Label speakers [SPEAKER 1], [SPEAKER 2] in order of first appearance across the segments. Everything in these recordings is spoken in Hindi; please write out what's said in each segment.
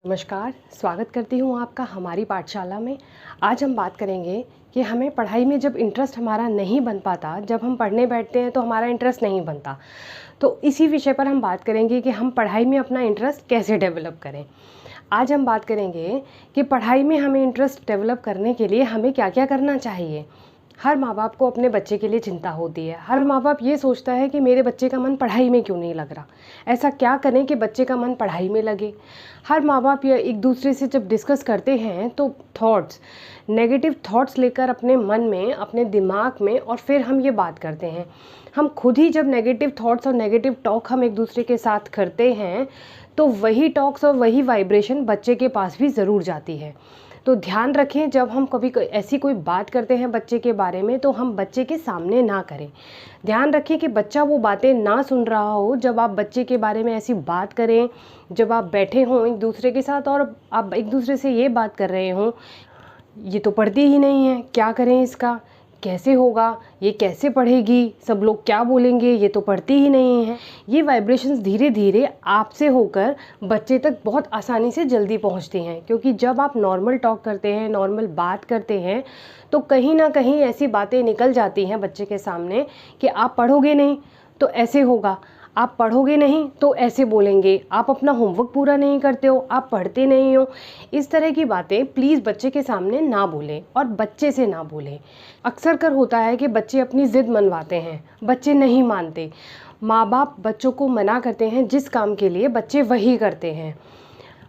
[SPEAKER 1] नमस्कार, स्वागत करती हूँ आपका हमारी पाठशाला में। आज हम बात करेंगे कि हमें पढ़ाई में जब इंटरेस्ट हमारा नहीं बन पाता, जब हम पढ़ने बैठते हैं तो हमारा इंटरेस्ट नहीं बनता। तो इसी विषय पर हम बात करेंगे कि हम पढ़ाई में अपना इंटरेस्ट कैसे डेवलप करें। आज हम बात करेंगे कि पढ़ाई में हमें इंटरेस्ट डेवलप करने के लिए हमें क्या क्या करना चाहिए। हर माँ बाप को अपने बच्चे के लिए चिंता होती है। हर माँ बाप ये सोचता है कि मेरे बच्चे का मन पढ़ाई में क्यों नहीं लग रहा, ऐसा क्या करें कि बच्चे का मन पढ़ाई में लगे। हर माँ बाप ये एक दूसरे से जब डिस्कस करते हैं तो नेगेटिव थॉट्स लेकर अपने मन में, अपने दिमाग में, और फिर हम ये बात करते हैं। हम खुद ही जब नेगेटिव थॉट्स और नेगेटिव टॉक हम एक दूसरे के साथ करते हैं तो वही टॉक्स और वही वाइब्रेशन बच्चे के पास भी ज़रूर जाती है। तो ध्यान रखें, जब हम कभी ऐसी कोई बात करते हैं बच्चे के बारे में तो हम बच्चे के सामने ना करें। ध्यान रखें कि बच्चा वो बातें ना सुन रहा हो। जब आप बच्चे के बारे में ऐसी बात करें, जब आप बैठे हों एक दूसरे के साथ और आप एक दूसरे से ये बात कर रहे हों, ये तो पढ़ती ही नहीं है, क्या करें इसका, कैसे होगा, ये कैसे पढ़ेगी, सब लोग क्या बोलेंगे, ये तो पढ़ती ही नहीं है। ये वाइब्रेशंस धीरे धीरे आपसे होकर बच्चे तक बहुत आसानी से जल्दी पहुंचती हैं, क्योंकि जब आप नॉर्मल टॉक करते हैं, नॉर्मल बात करते हैं, तो कहीं ना कहीं ऐसी बातें निकल जाती हैं बच्चे के सामने कि आप पढ़ोगे नहीं तो ऐसे होगा, आप पढ़ोगे नहीं तो ऐसे बोलेंगे, आप अपना होमवर्क पूरा नहीं करते हो, आप पढ़ते नहीं हो। इस तरह की बातें प्लीज़ बच्चे के सामने ना बोलें और बच्चे से ना बोलें। अक्सर कर होता है कि बच्चे अपनी ज़िद मनवाते हैं, बच्चे नहीं मानते। माँ बाप बच्चों को मना करते हैं जिस काम के लिए, बच्चे वही करते हैं।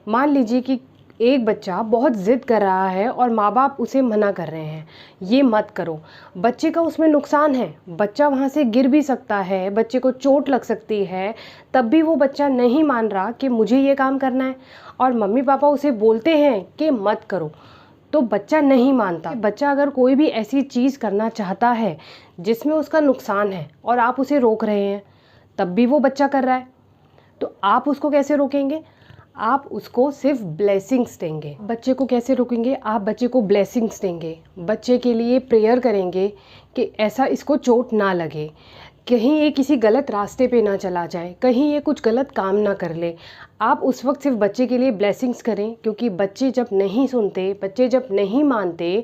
[SPEAKER 1] मान लीजिए कि एक बच्चा बहुत ज़िद कर रहा है और माँ बाप उसे मना कर रहे हैं, ये मत करो। बच्चे का उसमें नुकसान है, बच्चा वहाँ से गिर भी सकता है, बच्चे को चोट लग सकती है, तब भी वो बच्चा नहीं मान रहा कि मुझे ये काम करना है, और मम्मी पापा उसे बोलते हैं कि मत करो, तो बच्चा नहीं मानता। बच्चा अगर कोई भी ऐसी चीज़ करना चाहता है जिसमें उसका नुकसान है और आप उसे रोक रहे हैं, तब भी वो बच्चा कर रहा है, तो आप उसको कैसे रोकेंगे? आप उसको सिर्फ ब्लेसिंग्स देंगे। बच्चे को कैसे रोकेंगे? आप बच्चे को ब्लेसिंग्स देंगे, बच्चे के लिए प्रेयर करेंगे कि ऐसा इसको चोट ना लगे, कहीं ये किसी गलत रास्ते पे ना चला जाए, कहीं ये कुछ गलत काम ना कर ले। आप उस वक्त सिर्फ बच्चे के लिए ब्लेसिंग्स करें, क्योंकि बच्चे जब नहीं सुनते, बच्चे जब नहीं मानते,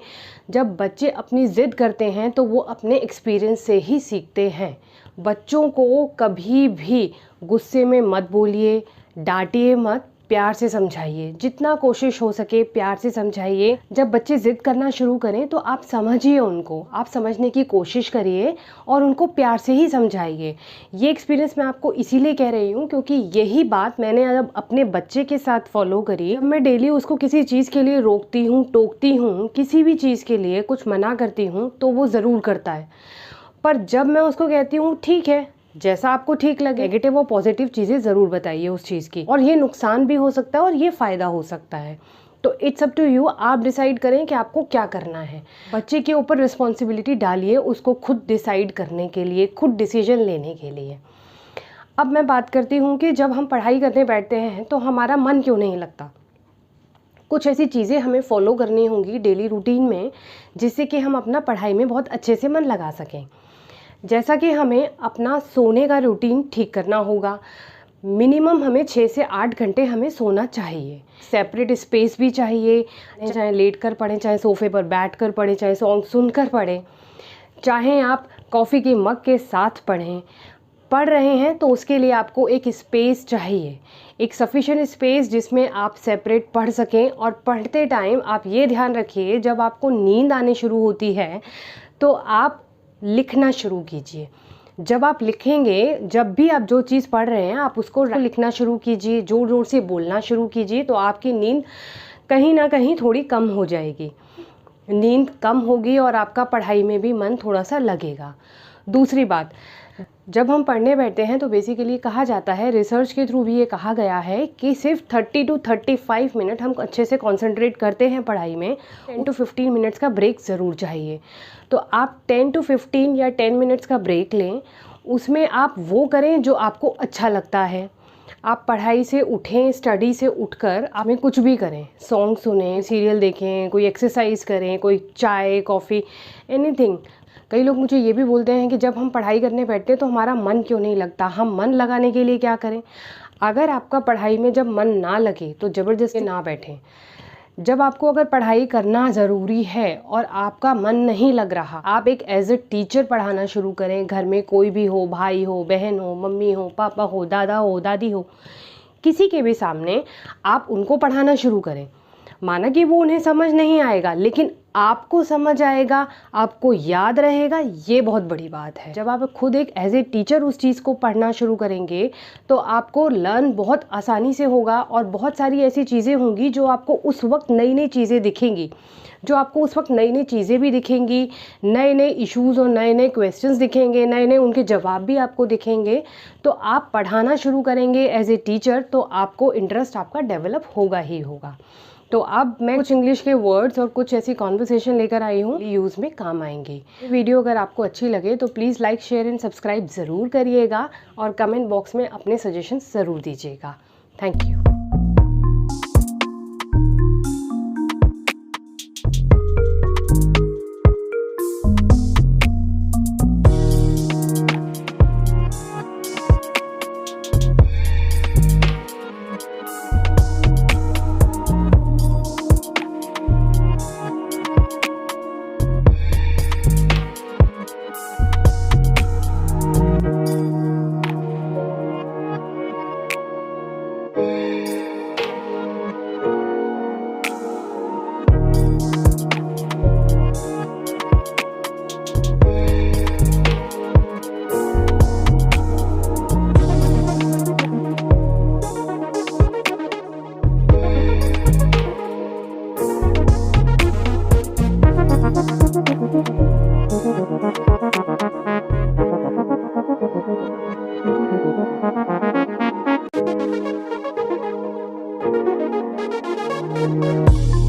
[SPEAKER 1] जब बच्चे अपनी ज़िद करते हैं तो वो अपने एक्सपीरियंस से ही सीखते हैं। बच्चों को कभी भी गुस्से में मत बोलिए, डांटिए मत, प्यार से समझाइए, जितना कोशिश हो सके प्यार से समझाइए। जब बच्चे ज़िद करना शुरू करें तो आप समझिए उनको, आप समझने की कोशिश करिए और उनको प्यार से ही समझाइए। ये एक्सपीरियंस मैं आपको इसीलिए कह रही हूँ क्योंकि यही बात मैंने अब अपने बच्चे के साथ फॉलो करी। अब मैं डेली उसको किसी चीज़ के लिए रोकती हूँ, टोकती हूँ, किसी भी चीज़ के लिए कुछ मना करती हूँ तो वो ज़रूर करता है। पर जब मैं उसको कहती हूँ ठीक है, जैसा आपको ठीक लगे, नेगेटिव और पॉजिटिव चीज़ें ज़रूर बताइए उस चीज़ की, और ये नुकसान भी हो सकता है और ये फ़ायदा हो सकता है, तो इट्स अप टू यू। आप डिसाइड करें कि आपको क्या करना है। बच्चे के ऊपर रिस्पॉन्सिबिलिटी डालिए उसको खुद डिसाइड करने के लिए, खुद डिसीजन लेने के लिए। अब मैं बात करती हूँ कि जब हम पढ़ाई करने बैठते हैं तो हमारा मन क्यों नहीं लगता। कुछ ऐसी चीज़ें हमें फॉलो करनी होंगी डेली रूटीन में जिससे कि हम अपना पढ़ाई में बहुत अच्छे से मन लगा सकें। जैसा कि हमें अपना सोने का रूटीन ठीक करना होगा। मिनिमम हमें 6 से 8 घंटे हमें सोना चाहिए। सेपरेट स्पेस भी चाहिए, चाहे लेट कर पढ़ें, चाहे सोफ़े पर बैठ कर पढ़ें, चाहे सॉन्ग सुनकर पढ़ें, चाहे आप कॉफ़ी के मग के साथ पढ़ें। पढ़ रहे हैं तो उसके लिए आपको एक स्पेस चाहिए, एक सफिशिएंट स्पेस जिसमें आप सेपरेट पढ़ सकें। और पढ़ते टाइम आप ये ध्यान रखिए, जब आपको नींद आने शुरू होती है तो आप लिखना शुरू कीजिए। जब आप लिखेंगे, जब भी आप जो चीज़ पढ़ रहे हैं आप उसको लिखना शुरू कीजिए, ज़ोर ज़ोर से बोलना शुरू कीजिए, तो आपकी नींद कहीं ना कहीं थोड़ी कम हो जाएगी। नींद कम होगी और आपका पढ़ाई में भी मन थोड़ा सा लगेगा। दूसरी बात, जब हम पढ़ने बैठते हैं तो बेसिकली कहा जाता है, रिसर्च के थ्रू भी ये कहा गया है कि सिर्फ 30 to 35 मिनट हम अच्छे से कंसंट्रेट करते हैं पढ़ाई में, 10 to 15 मिनट्स का ब्रेक ज़रूर चाहिए। तो आप 10 to 15 या 10 मिनट्स का ब्रेक लें, उसमें आप वो करें जो आपको अच्छा लगता है। आप पढ़ाई से उठें, स्टडी से उठकर आप में कुछ भी करें, सॉन्ग सुनें, सीरियल देखें, कोई एक्सरसाइज करें, कोई चाय कॉफ़ी, एनीथिंग। कई लोग मुझे ये भी बोलते हैं कि जब हम पढ़ाई करने बैठते हैं तो हमारा मन क्यों नहीं लगता, हम मन लगाने के लिए क्या करें। अगर आपका पढ़ाई में जब मन ना लगे तो ज़बरदस्ती ना बैठें। जब आपको अगर पढ़ाई करना ज़रूरी है और आपका मन नहीं लग रहा, आप एक एज ए टीचर पढ़ाना शुरू करें। घर में कोई भी हो, भाई हो, बहन हो, मम्मी हो, पापा हो, दादा हो, दादी हो, किसी के भी सामने आप उनको पढ़ाना शुरू करें। माना कि वो उन्हें समझ नहीं आएगा, लेकिन आपको समझ आएगा, आपको याद रहेगा, ये बहुत बड़ी बात है। जब आप खुद एक एज ए टीचर उस चीज़ को पढ़ना शुरू करेंगे तो आपको लर्न बहुत आसानी से होगा और बहुत सारी ऐसी चीज़ें होंगी जो आपको उस वक्त नई नई चीज़ें दिखेंगी, नए नए इश्यूज़ और नए नए क्वेश्चंस दिखेंगे, नए नए उनके जवाब भी आपको दिखेंगे। तो आप पढ़ाना शुरू करेंगे एज ए टीचर तो आपको इंटरेस्ट आपका डेवलप होगा ही होगा। तो अब मैं कुछ इंग्लिश के वर्ड्स और कुछ ऐसी कॉन्वर्सेशन लेकर आई हूँ, यूज़ में काम आएंगी। वीडियो अगर आपको अच्छी लगे तो please like, share and subscribe ज़रूर करिएगा और कमेंट बॉक्स में अपने सजेशन ज़रूर दीजिएगा। Thank you.
[SPEAKER 2] Thank you.